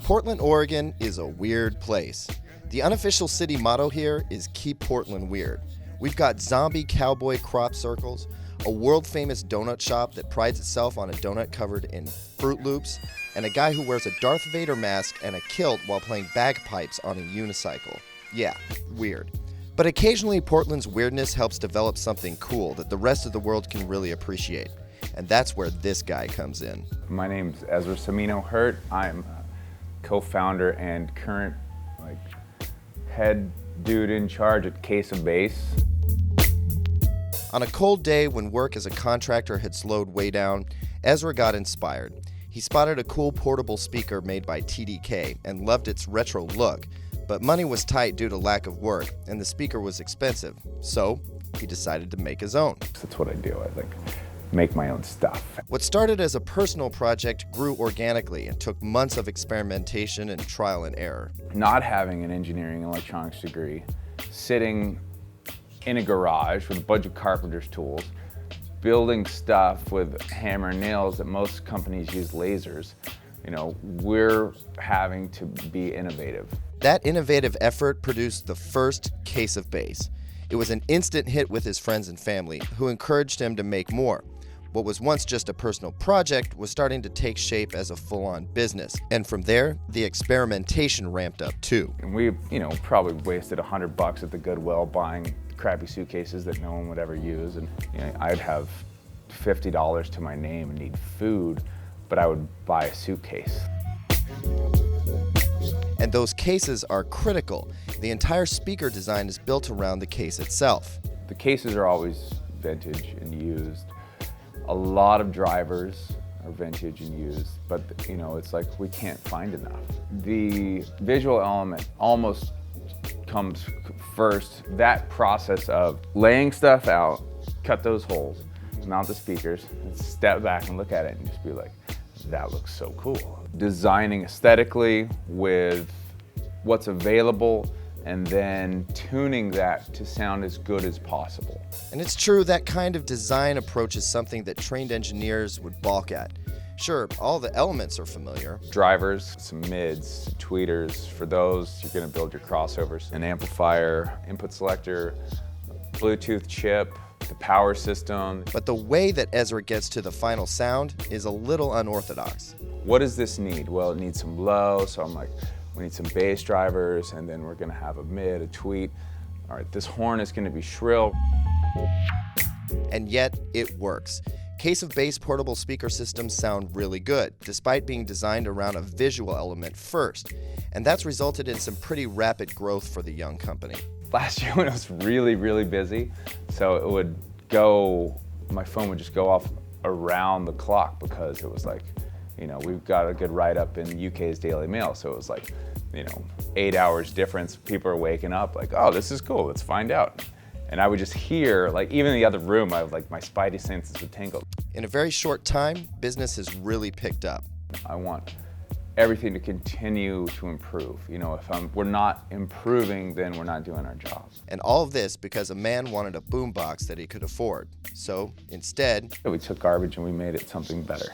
Portland, Oregon is a weird place. The unofficial city motto here is Keep Portland Weird. We've got zombie cowboy crop circles, a world-famous donut shop that prides itself on a donut covered in Fruit Loops, and a guy who wears a Darth Vader mask and a kilt while playing bagpipes on a unicycle. Yeah, weird. But occasionally Portland's weirdness helps develop something cool that the rest of the world can really appreciate. And that's where this guy comes in. My name's Ezra Semino Hurt. I'm co-founder and current head dude in charge at Case of Bass. On a cold day when work as a contractor had slowed way down, Ezra got inspired. He spotted a cool portable speaker made by TDK and loved its retro look, but money was tight due to lack of work, and the speaker was expensive, so he decided to make his own. That's what I do. I make my own stuff. What started as a personal project grew organically and took months of experimentation and trial and error. Not having an engineering and electronics degree, sitting in a garage with a bunch of carpenter's tools, building stuff with hammer and nails that most companies use lasers, we're having to be innovative. That innovative effort produced the first Case of Bass. It was an instant hit with his friends and family, who encouraged him to make more. What was once just a personal project was starting to take shape as a full-on business. And from there, the experimentation ramped up too. And we, probably wasted $100 at the Goodwill buying crappy suitcases that no one would ever use. And I'd have $50 to my name and need food, but I would buy a suitcase. And those cases are critical. The entire speaker design is built around the case itself. The cases are always vintage and used. A lot of drivers are vintage and used, but it's like we can't find enough. The visual element almost comes first. That process of laying stuff out, cut those holes, mount the speakers, and step back and look at it and just be like, that looks so cool. Designing aesthetically with what's available and then tuning that to sound as good as possible. And it's true, that kind of design approach is something that trained engineers would balk at. Sure, all the elements are familiar. Drivers, some mids, tweeters. For those, you're gonna build your crossovers. An amplifier, input selector, Bluetooth chip, the power system. But the way that Ezra gets to the final sound is a little unorthodox. What does this need? Well, it needs some low, so I'm like, we need some bass drivers, and then we're gonna have a mid, a tweet. All right, this horn is gonna be shrill. And yet, it works. Case of Bass portable speaker systems sound really good, despite being designed around a visual element first. And that's resulted in some pretty rapid growth for the young company. Last year when it was really, really busy, so it would go, my phone would just go off around the clock because it was like, we've got a good write-up in UK's Daily Mail, so it was like, 8 hours difference. People are waking up like, oh, this is cool, let's find out. And I would just hear, even in the other room, my spidey senses would tingle. In a very short time, business has really picked up. I want everything to continue to improve. If we're not improving, then we're not doing our job. And all of this because a man wanted a boombox that he could afford. So instead, we took garbage and we made it something better.